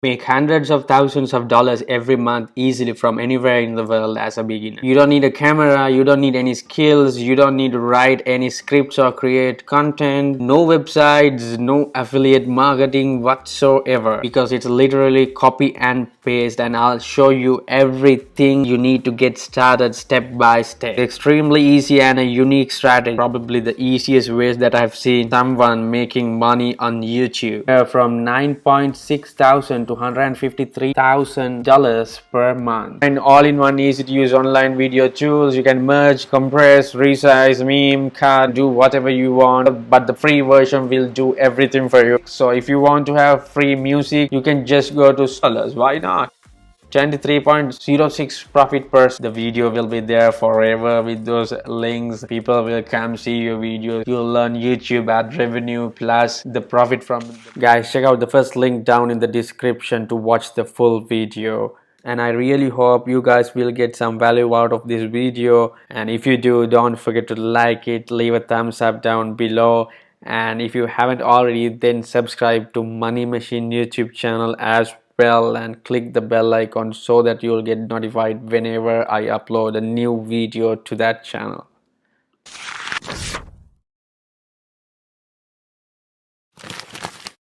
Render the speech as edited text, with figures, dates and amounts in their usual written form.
make hundreds of thousands of dollars every month easily from anywhere in the world as a beginner. You don't need a camera, you don't need any skills, you don't need to write any scripts or create content, no websites, no affiliate marketing whatsoever, because it's literally copy and paste, and I'll show you everything you need to get started step by step. Extremely easy and a unique strategy, probably the easiest ways that I've seen someone making money on YouTube. From 9.6 thousand to $153,000 per month. And all in one easy to use online video tools. You can merge, compress, resize, meme, cut, do whatever you want, but the free version will do everything for you. So if you want to have free music, you can just go to dollars. Why not? 23.06 profit per. The video will be there forever with those links. People will come see your videos. You'll learn YouTube ad revenue plus the profit from it. Guys, check out the first link down in the description to watch the full video. And I really hope you guys will get some value out of this video. And if you do, don't forget to like it, leave a thumbs up down below. And if you haven't already, then subscribe to Money Machine YouTube channel as well, and click the bell icon so that you'll get notified whenever I upload a new video to that channel.